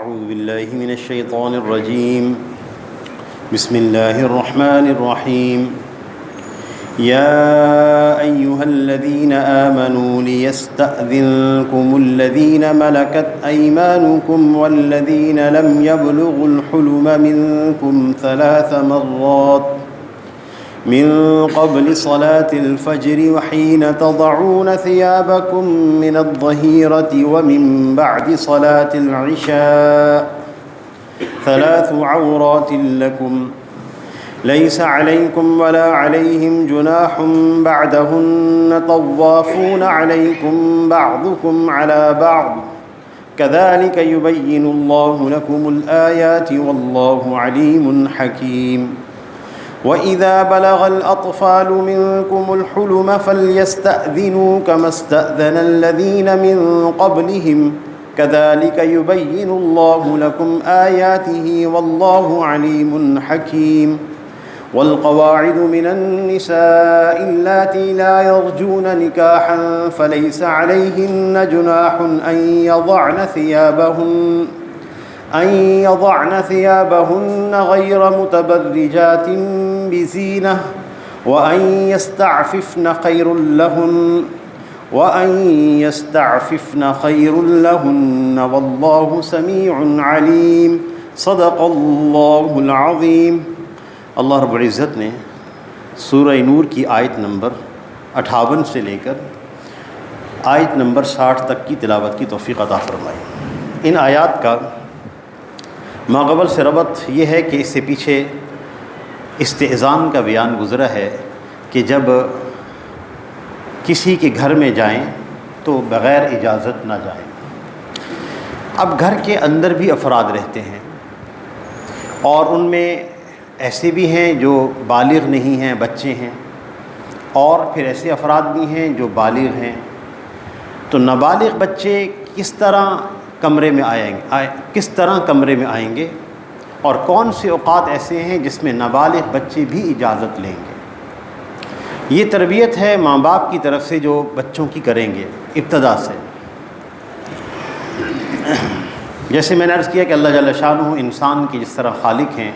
أعوذ بالله من الشيطان الرجيم بسم الله الرحمن الرحيم يا أيها الذين آمنوا ليستأذنكم الذين ملكت أيمانكم والذين لم يبلغوا الحلم منكم 3 مرات من قبل صلاة الفجر وحين تضعون ثيابكم من الظهيرة ومن بعد صلاة العشاء 3 عورات لكم ليس عليكم ولا عليهم جناح بعدهن طوافون عليكم بعضكم على بعض كذلك يبين الله لكم الآيات والله عليم حكيم وَإِذَا بَلَغَ الْأَطْفَالُ مِنكُمُ الْحُلُمَ فَلْيَسْتَأْذِنُوا كَمَا اسْتَأْذَنَ الَّذِينَ مِن قَبْلِهِمْ كَذَلِكَ يُبَيِّنُ اللَّهُ لَكُمْ آيَاتِهِ وَاللَّهُ عَلِيمٌ حَكِيمٌ وَالْقَوَاعِدُ مِنَ النِّسَاءِ اللَّاتِي لَا يَرْجُونَ نِكَاحًا فَلَيْسَ عَلَيْهِنَّ جُنَاحٌ أن يضعن ثيابهن غير متبرجات بزينة وأن يستعففن خير لهن والله سميع عليم صدق اللہ العظیم۔ اللہ رب العزت نے سورہ نور کی آیت نمبر 58 سے لے کر آیت نمبر 60 تک کی تلاوت کی توفیق عطا فرمائی۔ ان آیات کا ماقبل سے ربط یہ ہے کہ اس سے پیچھے استئذان کا بیان گزرا ہے کہ جب کسی کے گھر میں جائیں تو بغیر اجازت نہ جائیں۔ اب گھر کے اندر بھی افراد رہتے ہیں اور ان میں ایسے بھی ہیں جو بالغ نہیں ہیں، بچے ہیں، اور پھر ایسے افراد بھی ہیں جو بالغ ہیں۔ تو نابالغ بچے کس طرح کمرے میں آئیں گے اور کون سے اوقات ایسے ہیں جس میں نابالغ بچے بھی اجازت لیں گے؟ یہ تربیت ہے ماں باپ کی طرف سے جو بچوں کی کریں گے ابتدا سے۔ جیسے میں نے عرض کیا کہ اللہ جل شانہ انسان کی جس طرح خالق ہیں،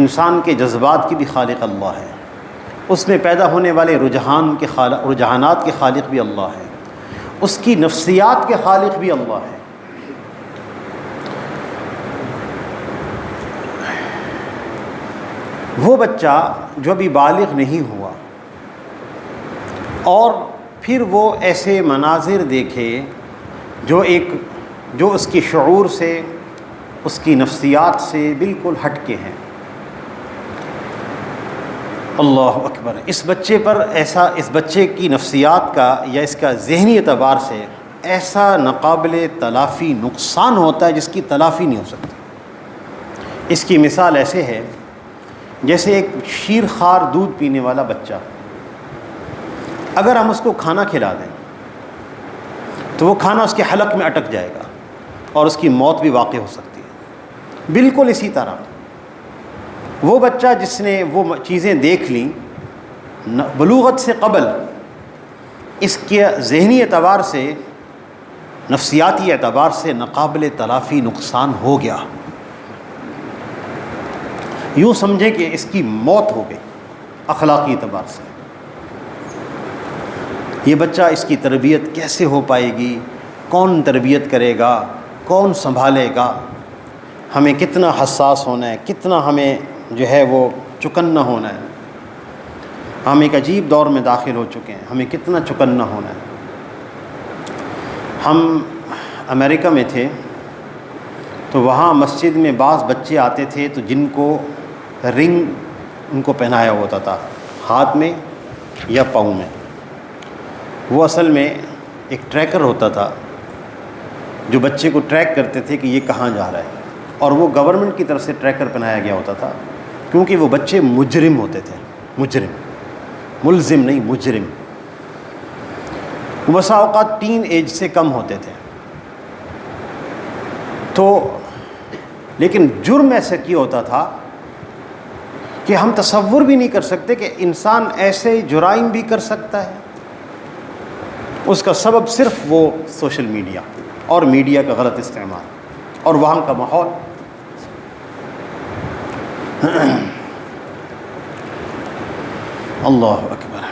انسان کے جذبات کی بھی خالق اللہ ہے، اس میں پیدا ہونے والے رجحانات کے خالق بھی اللہ ہے، اس کی نفسیات کے خالق بھی اللہ ہے۔ وہ بچہ جو ابھی بالغ نہیں ہوا اور پھر وہ ایسے مناظر دیکھے جو اس کی شعور سے، اس کی نفسیات سے بالکل ہٹ کے ہیں، اللہ اکبر، اس بچے کی نفسیات کا یا اس کا ذہنی اعتبار سے ایسا ناقابل تلافی نقصان ہوتا ہے جس کی تلافی نہیں ہو سکتی۔ اس کی مثال ایسے ہے جیسے ایک شیرخوار دودھ پینے والا بچہ، اگر ہم اس کو کھانا کھلا دیں تو وہ کھانا اس کے حلق میں اٹک جائے گا اور اس کی موت بھی واقع ہو سکتی ہے۔ بالکل اسی طرح وہ بچہ جس نے وہ چیزیں دیکھ لیں بلوغت سے قبل، اس کے ذہنی اعتبار سے، نفسیاتی اعتبار سے ناقابل تلافی نقصان ہو گیا، یوں سمجھیں کہ اس کی موت ہو گئی اخلاقی اعتبار سے۔ یہ بچہ، اس کی تربیت کیسے ہو پائے گی؟ کون تربیت کرے گا؟ کون سنبھالے گا؟ ہمیں کتنا حساس ہونا ہے، کتنا ہمیں جو ہے وہ چکنا ہونا ہے۔ ہم ایک عجیب دور میں داخل ہو چکے ہیں، ہمیں کتنا چکنا ہونا ہے۔ ہم امریکہ میں تھے تو وہاں مسجد میں بعض بچے آتے تھے تو جن کو رنگ ان کو پہنایا ہوتا تھا ہاتھ میں یا پاؤں میں، وہ اصل میں ایک ٹریکر ہوتا تھا جو بچے کو ٹریک کرتے تھے کہ یہ کہاں جا رہا ہے، اور وہ گورنمنٹ کی طرف سے ٹریکر پہنایا گیا ہوتا تھا کیونکہ وہ بچے مجرم ہوتے تھے، ملزم نہیں، مجرم۔ بسا اوقات ٹین ایج سے کم ہوتے تھے، تو لیکن جرم ایسا کیا ہوتا تھا کہ ہم تصور بھی نہیں کر سکتے کہ انسان ایسے جرائم بھی کر سکتا ہے۔ اس کا سبب صرف وہ سوشل میڈیا اور میڈیا کا غلط استعمال اور وہاں کا ماحول. اللہ اکبر.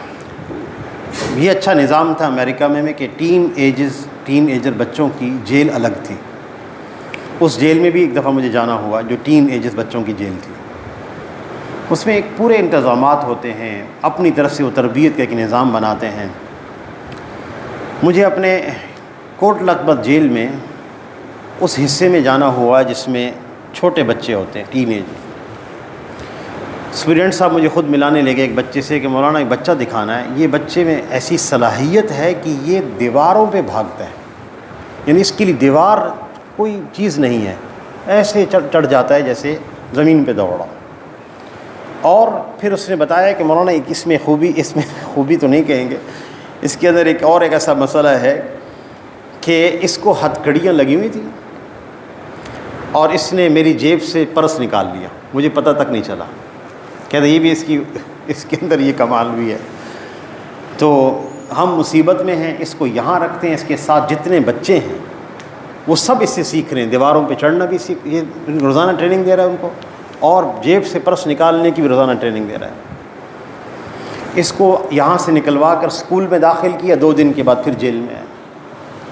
یہ اچھا نظام تھا امریکہ میں کہ ٹین ایجر بچوں کی جیل الگ تھی. اس جیل میں بھی ایک دفعہ مجھے جانا ہوا جو ٹین ایجز بچوں کی جیل تھی. اس میں ایک پورے انتظامات ہوتے ہیں، اپنی طرف سے وہ تربیت کا ایک نظام بناتے ہیں. مجھے اپنے کوٹ لکھپت جیل میں اس حصے میں جانا ہوا جس میں چھوٹے بچے ہوتے ہیں، ٹین ایج. اسٹوڈنٹ صاحب مجھے خود ملانے لے گئے ایک بچے سے کہ مولانا ایک بچہ دکھانا ہے، یہ بچے میں ایسی صلاحیت ہے کہ یہ دیواروں پہ بھاگتا ہے، یعنی اس کے لیے دیوار کوئی چیز نہیں ہے، ایسے چڑھ جاتا ہے جیسے زمین پہ دوڑا. اور پھر اس نے بتایا کہ مولانا اس میں خوبی تو نہیں کہیں گے، اس کے اندر ایک ایسا مسئلہ ہے کہ اس کو ہتھکڑیاں لگی ہوئی تھیں اور اس نے میری جیب سے پرس نکال لیا، مجھے پتہ تک نہیں چلا. کہتے یہ بھی اس کے اندر یہ کمال بھی ہے. تو ہم مصیبت میں ہیں، اس کو یہاں رکھتے ہیں، اس کے ساتھ جتنے بچے ہیں وہ سب اس سے سیکھ رہے ہیں. دیواروں پہ چڑھنا بھی یہ روزانہ ٹریننگ دے رہا ہے ان کو، اور جیب سے پرس نکالنے کی بھی روزانہ ٹریننگ دے رہا ہے. اس کو یہاں سے نکلوا کر اسکول میں داخل کیا، 2 دن کے بعد پھر جیل میں ہے.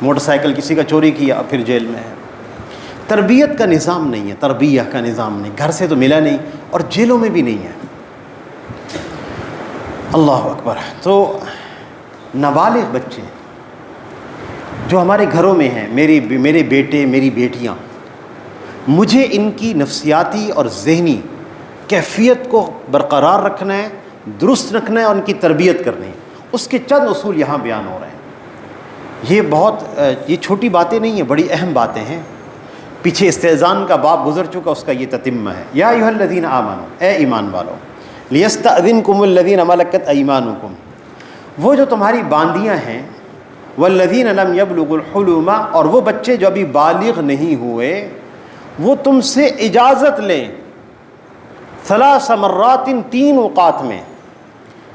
موٹر سائیکل کسی کا چوری کیا، پھر جیل میں ہے. تربیت کا نظام نہیں ہے، تربیہ کا نظام نہیں، گھر سے تو ملا نہیں اور جیلوں میں بھی نہیں ہے. اللہ اکبر. تو نابالغ بچے جو ہمارے گھروں میں ہیں، میرے بیٹے میری بیٹیاں، مجھے ان کی نفسیاتی اور ذہنی کیفیت کو برقرار رکھنا ہے، درست رکھنا ہے اور ان کی تربیت کرنی ہے. اس کے چند اصول یہاں بیان ہو رہے ہیں. یہ چھوٹی باتیں نہیں ہیں، بڑی اہم باتیں ہیں. پیچھے استئذان کا باب گزر چکا، اس کا یہ تتمہ ہے. یا ایھا الذین آمنوا، اے ایمان والو، لیستأذنکم الذین ملکت ایمانکم، وہ جو تمہاری باندیاں ہیں، والذین لم یبلغوا الحلم، اور وہ بچے جو ابھی بالغ نہیں ہوئے، وہ تم سے اجازت لیں. 3 مرات، 3 اوقات میں،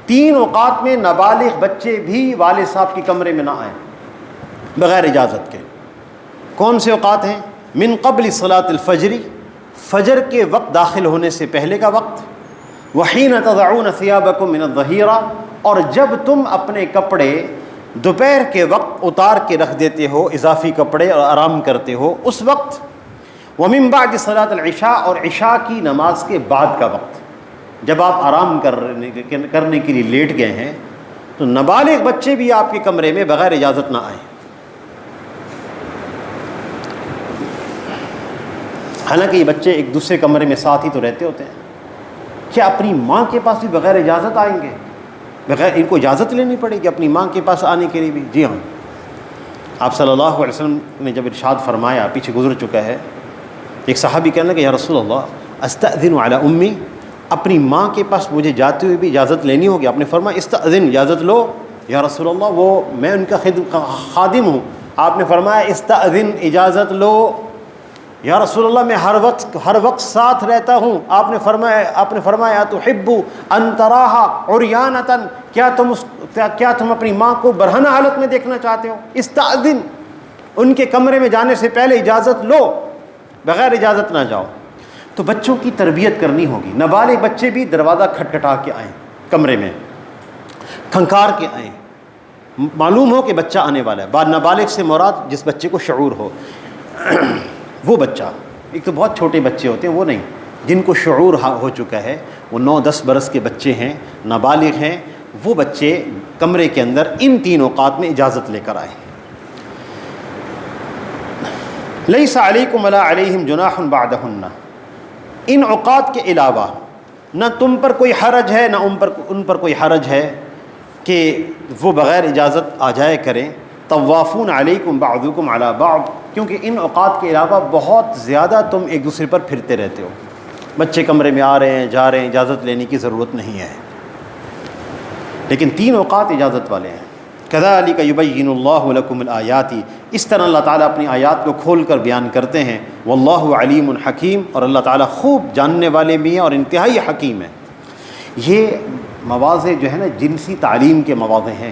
3 اوقات میں نابالغ بچے بھی والد صاحب کے کمرے میں نہ آئیں بغیر اجازت کے. کون سے اوقات ہیں؟ من قبل صلاۃ الفجر، فجر کے وقت داخل ہونے سے پہلے کا وقت. وحین تضعون ثیابکم من الظہیرہ، اور جب تم اپنے کپڑے دوپہر کے وقت اتار کے رکھ دیتے ہو، اضافی کپڑے، اور آرام کرتے ہو اس وقت. ومن بعد صلاۃ العشاء، اور عشاء کی نماز کے بعد کا وقت، جب آپ آرام کرنے کے لیے لیٹ گئے ہیں. تو نابالغ بچے بھی آپ کے کمرے میں بغیر اجازت نہ آئیں. حالانکہ یہ بچے ایک دوسرے کمرے میں ساتھ ہی تو رہتے ہوتے ہیں. کیا اپنی ماں کے پاس بھی بغیر اجازت آئیں گے؟ بغیر ان کو اجازت لینی پڑے گی اپنی ماں کے پاس آنے کے لیے بھی. جی ہاں، آپ صلی اللہ علیہ وسلم نے جب ارشاد فرمایا، پیچھے گزر چکا ہے، ایک صحابی کہنے لگے یا رسول اللہ استأذن علی امی، اپنی ماں کے پاس مجھے جاتے ہوئے بھی اجازت لینی ہوگی. آپ نے فرمایا استأذن، اجازت لو یا رسول اللہ، وہ میں ان کا خادم ہوں. آپ نے فرمایا استأذن، اجازت لو یا رسول اللہ، میں ہر وقت ساتھ رہتا ہوں. آپ نے فرمایا تحب ان تراھا عریانۃ، کیا تم اپنی ماں کو برہنہ حالت میں دیکھنا چاہتے ہو؟ استأذن، ان کے کمرے میں جانے سے پہلے اجازت لو، بغیر اجازت نہ جاؤ. تو بچوں کی تربیت کرنی ہوگی. نابالغ بچے بھی دروازہ کھٹکھٹا کے آئیں، کمرے میں کھنکار کے آئیں، معلوم ہو کہ بچہ آنے والا ہے. بعد نابالغ سے مراد جس بچے کو شعور ہو، وہ بچہ. ایک تو بہت چھوٹے بچے ہوتے ہیں، وہ نہیں، جن کو شعور ہو چکا ہے، وہ 9-10 برس کے بچے ہیں، نابالغ ہیں، وہ بچے کمرے کے اندر ان 3 اوقات میں اجازت لے کر آئیں. لیس علیکم ولا علیہم جناح بعدہن، ان اوقات کے علاوہ نہ تم پر کوئی حرج ہے نہ ان پر کوئی حرج ہے کہ وہ بغیر اجازت آ جائے کریں. طوافون علیکم بعضکم علی بعض، کیونکہ ان اوقات کے علاوہ بہت زیادہ تم ایک دوسرے پر پھرتے رہتے ہو. بچے کمرے میں آ رہے ہیں جا رہے ہیں، اجازت لینے کی ضرورت نہیں ہے، لیکن 3 اوقات اجازت والے ہیں. کذالک یبین اللہ لکم الآیات، اس طرح اللہ تعالیٰ اپنی آیات کو کھول کر بیان کرتے ہیں. واللہ علیم حکیم، اور اللہ تعالیٰ خوب جاننے والے بھی ہیں اور انتہائی حکیم ہیں. یہ مواضع جو ہے نا جنسی تعلیم کے مواضع ہیں.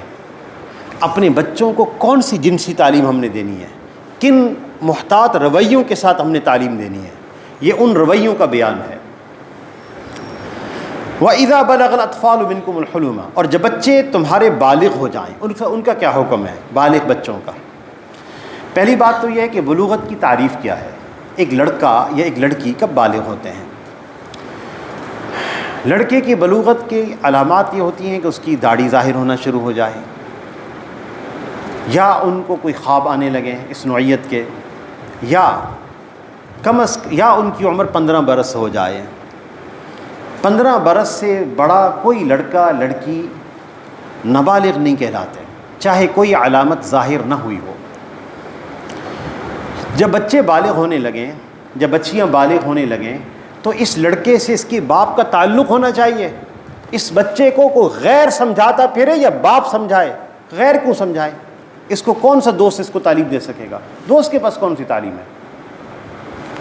اپنے بچوں کو کون سی جنسی تعلیم ہم نے دینی ہے، کن محتاط رویوں کے ساتھ ہم نے تعلیم دینی ہے. یہ ان رویوں کا بیان ہے. وَإِذَا بَلَغَ الْأَطْفَالُ مِنْكُمُ الْحُلُمَ، اور جب بچے تمہارے بالغ ہو جائیں. ان کا کیا حکم ہے بالغ بچوں کا؟ پہلی بات تو یہ ہے کہ بلوغت کی تعریف کیا ہے. ایک لڑکا یا ایک لڑکی کب بالغ ہوتے ہیں؟ لڑکے کی بلوغت کی علامات یہ ہوتی ہیں کہ اس کی داڑھی ظاہر ہونا شروع ہو جائے، یا ان کو کوئی خواب آنے لگے اس نوعیت کے، یا یا ان کی عمر 15 برس ہو جائے. 15 برس سے بڑا کوئی لڑکا لڑکی نابالغ نہیں کہلاتے، چاہے کوئی علامت ظاہر نہ ہوئی ہو. جب بچے بالغ ہونے لگیں، جب بچیاں بالغ ہونے لگیں، تو اس لڑکے سے اس کے باپ کا تعلق ہونا چاہیے. اس بچے کو کوئی غیر سمجھاتا پھرے یا باپ سمجھائے، غیر کو سمجھائے. اس کو کون سا دوست اس کو تعلیم دے سکے گا؟ دوست کے پاس کون سی تعلیم ہے؟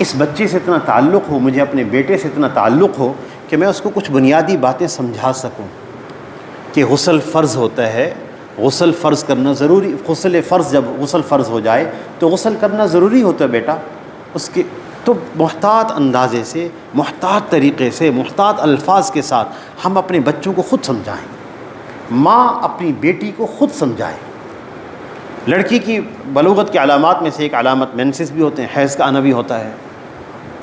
اس بچے سے اتنا تعلق ہو، مجھے اپنے بیٹے سے اتنا تعلق ہو کہ میں اس کو کچھ بنیادی باتیں سمجھا سکوں کہ غسل فرض ہوتا ہے، غسل فرض کرنا ضروری، غسل فرض جب غسل فرض ہو جائے تو غسل کرنا ضروری ہوتا ہے بیٹا. اس کے تو محتاط اندازے سے، محتاط طریقے سے، محتاط الفاظ کے ساتھ ہم اپنے بچوں کو خود سمجھائیں. ماں اپنی بیٹی کو خود سمجھائے. لڑکی کی بلوغت کی علامات میں سے ایک علامت مینسس بھی ہوتے ہیں، حیض کا آنا بھی ہوتا ہے،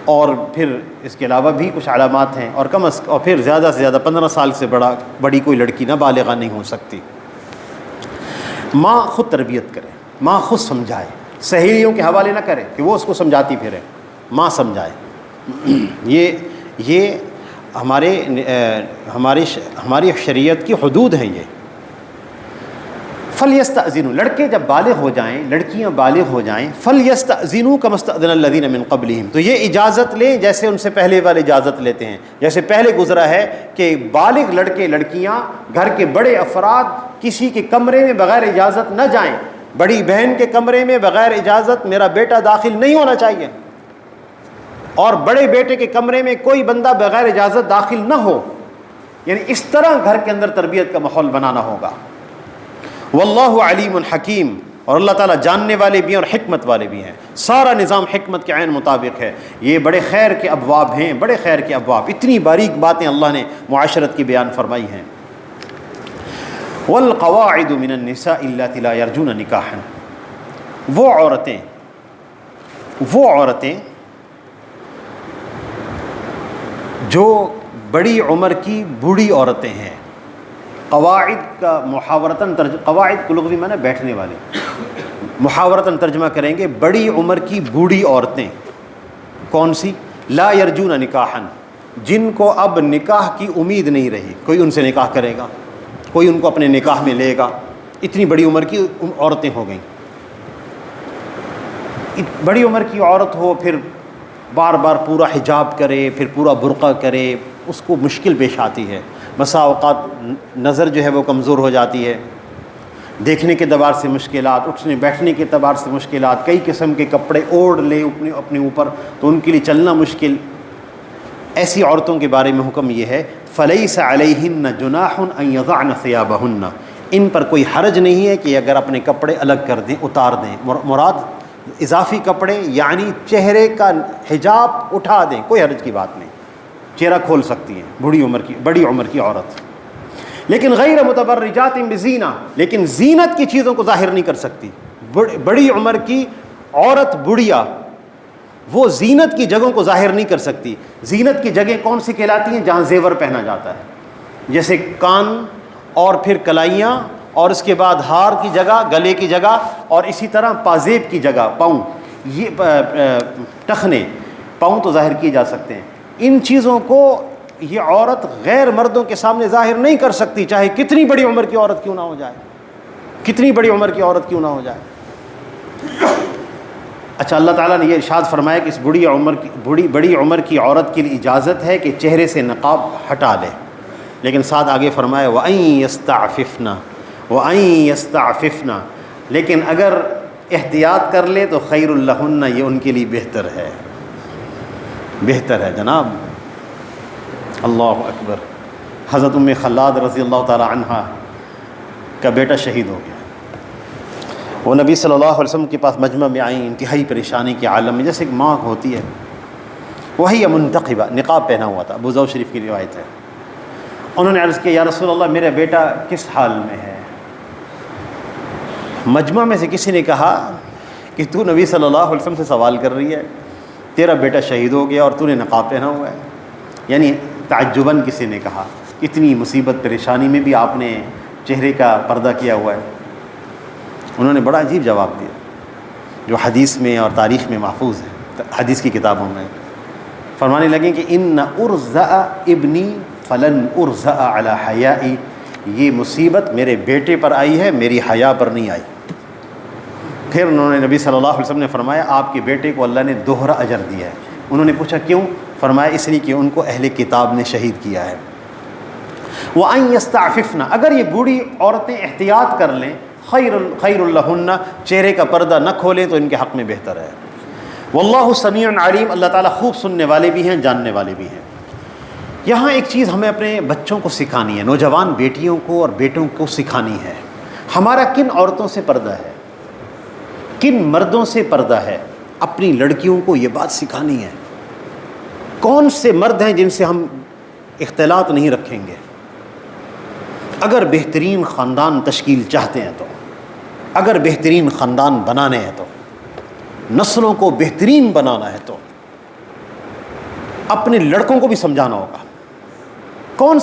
اور پھر اس کے علاوہ بھی کچھ علامات ہیں، اور اور پھر زیادہ سے زیادہ 15 سال سے بڑی کوئی لڑکی نہ بالغہ نہیں ہو سکتی. ماں خود تربیت کرے، ماں خود سمجھائے، سہیلیوں کے حوالے نہ کرے کہ وہ اس کو سمجھاتی پھرے، ماں سمجھائے. یہ ہماری شریعت کی حدود ہیں. یہ فَلْيَسْتَأْذِنُوا، لڑکے جب بالغ ہو جائیں، لڑکیاں بالغ ہو جائیں، فَلْيَسْتَأْذِنُوا كَمَا اسْتَأْذَنَ الَّذِينَ مِنْ قَبْلِهِمْ، تو یہ اجازت لیں جیسے ان سے پہلے والے اجازت لیتے ہیں. جیسے پہلے گزرا ہے کہ بالغ لڑکے لڑکیاں گھر کے بڑے افراد کسی کے کمرے میں بغیر اجازت نہ جائیں. بڑی بہن کے کمرے میں بغیر اجازت میرا بیٹا داخل نہیں ہونا چاہیے، اور بڑے بیٹے کے کمرے میں کوئی بندہ بغیر اجازت داخل نہ ہو. یعنی اس طرح گھر کے اندر تربیت کا ماحول بنانا ہوگا. واللہ علیم حکیم، اور اللہ تعالیٰ جاننے والے بھی ہیں اور حکمت والے بھی ہیں. سارا نظام حکمت کے عین مطابق ہے. یہ بڑے خیر کے ابواب ہیں، بڑے خیر کے ابواب. اتنی باریک باتیں اللہ نے معاشرت کی بیان فرمائی ہیں. والقواعد من النساء اللاتي لا يرجون نکاحا، وہ عورتیں جو بڑی عمر کی بوڑھی عورتیں ہیں. قواعد کا محاورتاً قواعد کو لغوی معنی بیٹھنے والے، محاورتاً ترجمہ کریں گے بڑی عمر کی بوڑھی عورتیں. کون سی؟ لا یرجون نکاحا، جن کو اب نکاح کی امید نہیں رہی. کوئی ان سے نکاح کرے گا، کوئی ان کو اپنے نکاح میں لے گا. اتنی بڑی عمر کی عورتیں ہو گئیں. بڑی عمر کی عورت ہو، پھر بار بار پورا حجاب کرے، پھر پورا برقع کرے، اس کو مشکل پیش آتی ہے. بسا اوقات نظر جو ہے وہ کمزور ہو جاتی ہے، دیکھنے کے اعتبار سے مشکلات، اٹھنے بیٹھنے کے اعتبار سے مشکلات، کئی قسم کے کپڑے اوڑھ لیں اپنے اوپر تو ان کے لیے چلنا مشکل. ایسی عورتوں کے بارے میں حکم یہ ہے فَلَيْسَ عَلَيْهِنَّ جُنَاحٌ أَن يَضَعْنَ ثِيَابَهُنَّ، ان پر کوئی حرج نہیں ہے کہ اگر اپنے کپڑے الگ کر دیں، اتار دیں. مراد اضافی کپڑے یعنی چہرے کا حجاب اٹھا دیں، کوئی حرج کی بات نہیں. چہرہ کھول سکتی ہیں بڑی عمر کی عورت، لیکن غیر متبرجات بزینہ، لیکن زینت کی چیزوں کو ظاہر نہیں کر سکتی. بڑی عمر کی عورت بڑھیا وہ زینت کی جگہوں کو ظاہر نہیں کر سکتی. زینت کی جگہیں کون سی کہلاتی ہیں؟ جہاں زیور پہنا جاتا ہے، جیسے کان اور پھر کلائیاں، اور اس کے بعد ہار کی جگہ، گلے کی جگہ، اور اسی طرح پازیب کی جگہ، پاؤں، یہ ٹخنے پاؤں تو ظاہر کیے جا سکتے ہیں. ان چیزوں کو یہ عورت غیر مردوں کے سامنے ظاہر نہیں کر سکتی، چاہے کتنی بڑی عمر کی عورت کیوں نہ ہو جائے، کتنی بڑی عمر کی عورت کیوں نہ ہو جائے. اچھا، اللہ تعالیٰ نے یہ ارشاد فرمایا کہ اس بڑی عمر کی عورت کے لیے اجازت ہے کہ چہرے سے نقاب ہٹا لے، لیکن ساتھ آگے فرمایا وَأَن يَسْتَعْفِفْنَ، لیکن اگر احتیاط کر لے تو خیر لہن، یہ ان کے لیے بہتر ہے، بہتر ہے. جناب اللہ اکبر. حضرت ام خلاد رضی اللہ تعالی عنہا کا بیٹا شہید ہو گیا. وہ نبی صلی اللہ علیہ وسلم کے پاس مجمع میں آئیں انتہائی پریشانی کے عالم میں، جیسے ایک ماں ہوتی ہے، وہی منتقبہ، نقاب پہنا ہوا تھا، ابو ذر شریف کی روایت ہے۔ انہوں نے عرض کیا یا رسول اللہ میرا بیٹا کس حال میں ہے؟ مجمع میں سے کسی نے کہا کہ تو نبی صلی اللہ علیہ وسلم سے سوال کر رہی ہے، تیرا بیٹا شہید ہو گیا اور تو نے نقاب پہنا ہوا ہے۔ یعنی تعجباً کسی نے کہا اتنی مصیبت پریشانی میں بھی آپ نے چہرے کا پردہ کیا ہوا ہے۔ انہوں نے بڑا عجیب جواب دیا جو حدیث میں اور تاریخ میں محفوظ ہے، حدیث کی کتابوں میں۔ فرمانے لگیں کہ ان ارزع ابنی فلن ارزع علی حیائی، یہ مصیبت میرے بیٹے پر آئی ہے، میری حیا پر نہیں آئی۔ پھر انہوں نے نبی صلی اللہ علیہ وسلم نے فرمایا آپ کے بیٹے کو اللہ نے دوہرا اجر دیا ہے۔ انہوں نے پوچھا کیوں؟ فرمایا اس لیے کہ ان کو اہل کتاب نے شہید کیا ہے۔ وَأَن يَسْتَعْفِفْنَ، اگر یہ بوڑھی عورتیں احتیاط کر لیں، خیر لہن، چہرے کا پردہ نہ کھولیں تو ان کے حق میں بہتر ہے۔ واللہ سمیع علیم، اللہ تعالیٰ خوب سننے والے بھی ہیں، جاننے والے بھی ہیں۔ یہاں ایک چیز ہمیں اپنے بچوں کو سکھانی ہے، نوجوان بیٹیوں کو اور بیٹوں کو سکھانی ہے، ہمارا کن عورتوں سے پردہ ہے، کن مردوں سے پردہ ہے۔ اپنی لڑکیوں کو یہ بات سکھانی ہے، کون سے مرد ہیں جن سے ہم اختلاط نہیں رکھیں گے۔ اگر بہترین خاندان تشکیل چاہتے ہیں تو، اگر بہترین خاندان بنانے ہیں تو، نسلوں کو بہترین بنانا ہے تو اپنے لڑکوں کو بھی سمجھانا ہوگا کون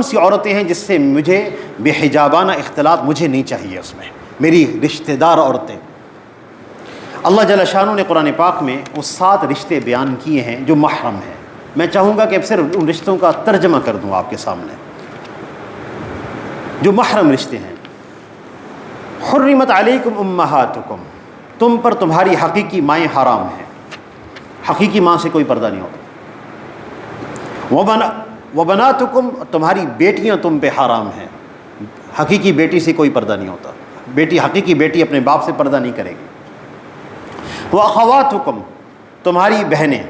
سی عورتیں ہیں جس سے مجھے بے حجابانہ اختلاط مجھے نہیں چاہیے، اس میں میری رشتہ دار عورتیں۔ اللہ جل شانہ نے قرآن پاک میں وہ 7 رشتے بیان کیے ہیں جو محرم ہیں۔ میں چاہوں گا کہ اب صرف ان رشتوں کا ترجمہ کر دوں آپ کے سامنے، جو محرم رشتے ہیں۔ حرمت علیکم امہاتکم، تم پر تمہاری حقیقی مائیں حرام ہیں، حقیقی ماں سے کوئی پردہ نہیں ہوتا۔ وبناتکم، تمہاری بیٹیاں تم پہ حرام ہیں، حقیقی بیٹی سے کوئی پردہ نہیں ہوتا، حقیقی بیٹی اپنے باپ سے پردہ نہیں کرے گی۔ واخواتکم، تمہاری بہنیں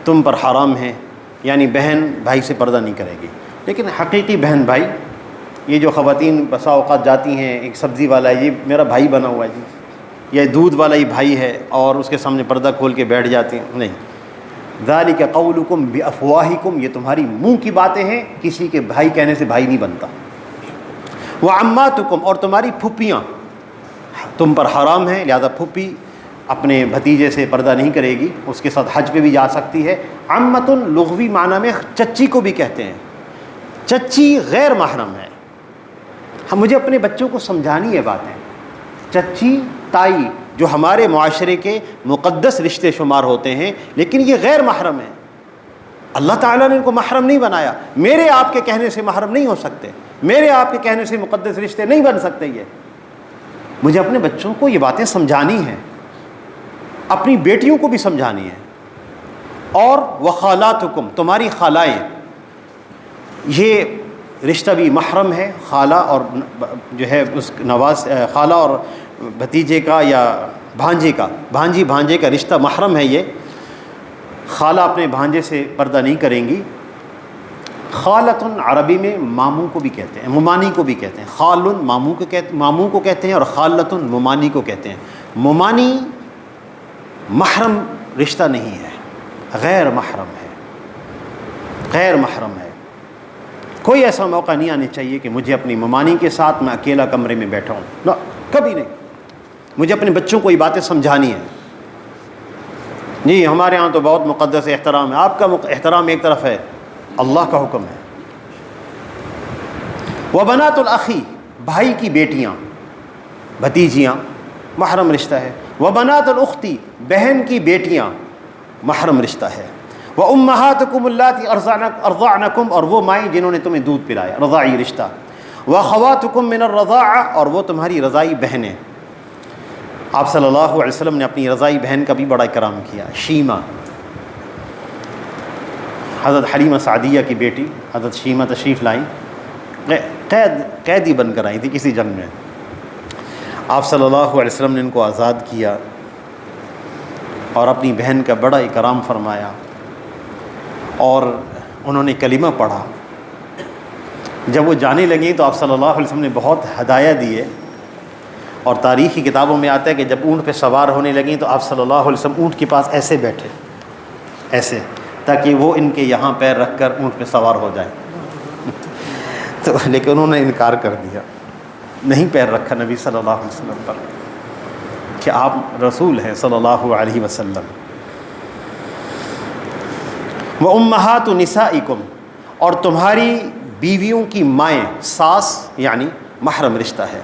تم پر حرام ہیں، یعنی بہن بھائی سے پردہ نہیں کرے گی۔ لیکن حقیقی بہن بھائی، یہ جو خواتین بسا اوقات جاتی ہیں، ایک سبزی والا ہے یہ میرا بھائی بنا ہوا ہے جی، یا دودھ والا ہی بھائی ہے اور اس کے سامنے پردہ کھول کے بیٹھ جاتی ہیں، نہیں۔ ذالک قولکم بافواہکم، یہ تمہاری منہ کی باتیں ہیں، کسی کے بھائی کہنے سے بھائی نہیں بنتا۔ وعماتکم، اور تمہاری پھپھیاں تم پر حرام ہیں، لہذا پھپھی اپنے بھتیجے سے پردہ نہیں کرے گی، اس کے ساتھ حج پہ بھی جا سکتی ہے۔ عمۃ لغوی معنی میں چچی کو بھی کہتے ہیں، چچی غیر محرم ہے۔ مجھے اپنے بچوں کو سمجھانی ہے باتیں، چچی تائی جو ہمارے معاشرے کے مقدس رشتے شمار ہوتے ہیں، لیکن یہ غیر محرم ہیں۔ اللہ تعالیٰ نے ان کو محرم نہیں بنایا، میرے آپ کے کہنے سے محرم نہیں ہو سکتے، میرے آپ کے کہنے سے مقدس رشتے نہیں بن سکتے۔ یہ مجھے اپنے بچوں کو یہ باتیں سمجھانی ہیں، اپنی بیٹیوں کو بھی سمجھانی ہے۔ اور وخالاتکم، تمہاری خالائیں، یہ رشتہ بھی محرم ہے، خالہ اور جو ہے اس نواز، خالہ اور بھتیجے کا یا بھانجے کا، بھانجی بھانجے کا رشتہ محرم ہے۔ یہ خالہ اپنے بھانجے سے پردہ نہیں کریں گی۔ خالتن عربی میں ماموں کو بھی کہتے ہیں، ممانی کو بھی کہتے ہیں۔ خالن ماموں کو کہتے ہیں اور خالتن ممانی کو کہتے ہیں۔ ممانی محرم رشتہ نہیں ہے، غیر محرم ہے، غیر محرم ہے۔ کوئی ایسا موقع نہیں آنے چاہیے کہ مجھے اپنی ممانی کے ساتھ میں اکیلا کمرے میں بیٹھا ہوں، نہ، کبھی نہیں۔ مجھے اپنے بچوں کو یہ باتیں سمجھانی ہیں۔ جی ہمارے ہاں تو بہت مقدس احترام ہے، آپ کا احترام ایک طرف ہے، اللہ کا حکم ہے۔ وبنات الاخی، بھائی کی بیٹیاں، بھتیجیاں محرم رشتہ ہے۔ وبنات الاختی، بہن کی بیٹیاں محرم رشتہ ہے۔ وامہاتکم اللاتی ارضعنکم، اور وہ مائیں جنہوں نے تمہیں دودھ پلایا، رضاعی رشتہ۔ واخواتکم من الرضاعہ، اور وہ تمہاری رضائی بہنیں۔ آپ صلی اللہ علیہ وسلم نے اپنی رضائی بہن کا بھی بڑا اکرام کیا، شیمہ، حضرت حلیمہ سعدیہ کی بیٹی حضرت شیمہ تشریف لائیں، قیدی بن کر آئی تھی کسی جنگ میں۔ آپ صلی اللہ علیہ وسلم نے ان کو آزاد کیا اور اپنی بہن کا بڑا اکرام فرمایا، اور انہوں نے کلمہ پڑھا۔ جب وہ جانے لگیں تو آپ صلی اللہ علیہ وسلم نے بہت ہدایہ دیے، اور تاریخی کتابوں میں آتا ہے کہ جب اونٹ پہ سوار ہونے لگیں تو آپ صلی اللہ علیہ وسلم اونٹ کے پاس ایسے بیٹھے، ایسے، تاکہ وہ ان کے یہاں پیر رکھ کر اونٹ پہ سوار ہو جائیں تو لیکن انہوں نے انکار کر دیا، نہیں پیر رکھا نبی صلی اللہ علیہ وسلم پر کہ آپ رسول ہیں صلی اللہ علیہ وسلم۔ وَأُمَّهَاتُ نِسَائِكُمْ، اور تمہاری بیویوں کی مائیں، ساس یعنی محرم رشتہ ہے۔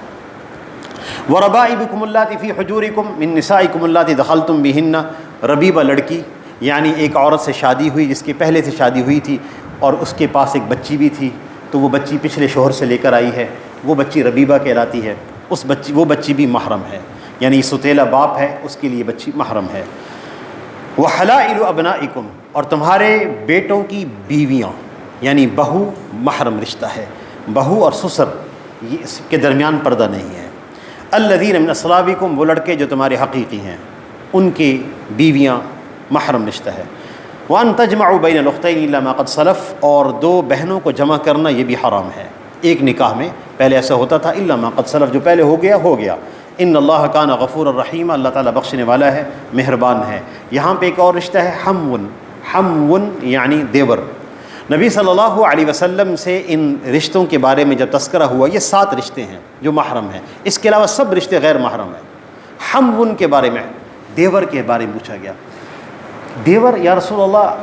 وَرَبَائِبُكُمُ اللَّاتِي فِي حُجُورِكُمْ مِن نِّسَائِكُمُ اللَّاتِي دَخَلْتُم بِهِنَّ، ربیبہ لڑکی یعنی ایک عورت سے شادی ہوئی جس کی پہلے سے شادی ہوئی تھی اور اس کے پاس ایک بچی بھی تھی، تو وہ بچی پچھلے شوہر سے لے کر آئی ہے، وہ بچی ربیبہ کہلاتی ہے، وہ بچی بھی محرم ہے، یعنی ستیلا باپ ہے اس کے لیے بچی محرم ہے۔ وَحَلَائِلُ أَبْنَائِكُمْ، اور تمہارے بیٹوں کی بیویاں یعنی بہو محرم رشتہ ہے، بہو اور سسر یہ اس کے درمیان پردہ نہیں ہے۔ الذین من اصلابکم، وہ لڑکے جو تمہارے حقیقی ہیں ان کی بیویاں محرم رشتہ ہے۔ وَأَن تَجْمَعُوا بَيْنَ الْأُخْتَيْنِ إِلَّا مَا قَدْ سَلَفَ، اور دو بہنوں کو جمع کرنا یہ بھی حرام ہے ایک نکاح میں، پہلے ایسا ہوتا تھا، إِلَّا مَا قَدْ سَلَفَ، جو پہلے ہو گیا ہو گیا۔ ان اللہ کان غفور الرحیم، اللہ تعالیٰ بخشنے والا ہے، مہربان ہے۔ یہاں پہ ایک اور رشتہ ہے حمون، حمون یعنی دیور۔ نبی صلی اللہ علیہ وسلم سے ان رشتوں کے بارے میں جب تذکرہ ہوا، یہ 7 رشتے ہیں جو محرم ہیں، اس کے علاوہ سب رشتے غیر محرم ہیں۔ حمون کے بارے میں، دیور کے بارے میں پوچھا گیا، دیور یا رسول اللہ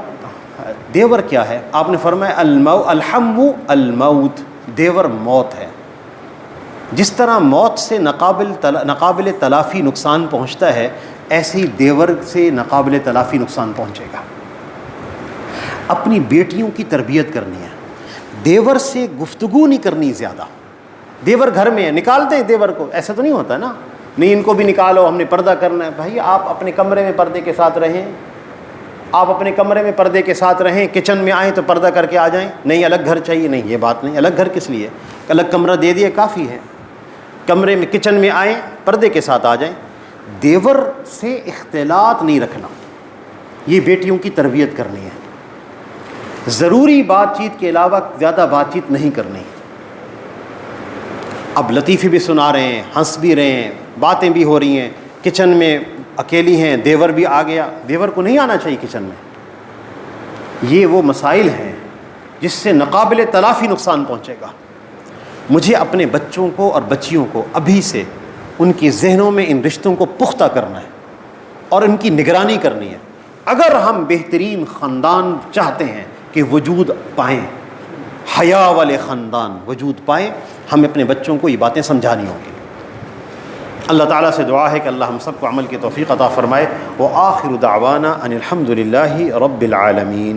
دیور کیا ہے؟ آپ نے فرمایا الحم الموت، دیور موت ہے۔ جس طرح موت سے ناقابل تلافی نقصان پہنچتا ہے، ایسے ہی دیور سے ناقابل تلافی نقصان پہنچے گا۔ اپنی بیٹیوں کی تربیت کرنی ہے، دیور سے گفتگو نہیں کرنی زیادہ۔ دیور گھر میں ہے، نکالتے ہیں دیور کو، ایسا تو نہیں ہوتا نا، نہیں ان کو بھی نکالو، ہم نے پردہ کرنا ہے۔ بھائی آپ اپنے کمرے میں پردے کے ساتھ رہیں، آپ اپنے کمرے میں پردے کے ساتھ رہیں، کچن میں آئیں تو پردہ کر کے آ جائیں، نہیں الگ گھر چاہیے، نہیں یہ بات نہیں، الگ گھر کس لیے، الگ کمرہ دے دیے کافی ہے، کمرے میں کچن میں آئیں پردے کے ساتھ آ جائیں۔ دیور سے اختلاط نہیں رکھنا، یہ بیٹیوں کی تربیت کرنی ہے۔ ضروری بات چیت کے علاوہ زیادہ بات چیت نہیں کرنی۔ اب لطیفے بھی سنا رہے ہیں، ہنس بھی رہے ہیں، باتیں بھی ہو رہی ہیں، کچن میں اکیلی ہیں، دیور بھی آ گیا، دیور کو نہیں آنا چاہیے کچن میں۔ یہ وہ مسائل ہیں جس سے ناقابل تلافی نقصان پہنچے گا۔ مجھے اپنے بچوں کو اور بچیوں کو ابھی سے ان کے ذہنوں میں ان رشتوں کو پختہ کرنا ہے اور ان کی نگرانی کرنی ہے۔ اگر ہم بہترین خاندان چاہتے ہیں کہ وجود پائیں، حیا والے خاندان وجود پائیں، ہمیں اپنے بچوں کو یہ باتیں سمجھانی ہوں گی۔ اللہ تعالیٰ سے دعا ہے کہ اللہ ہم سب کو عمل کی توفیق عطا فرمائے۔ وآخر دعوانا ان الحمد للہ رب العالمین۔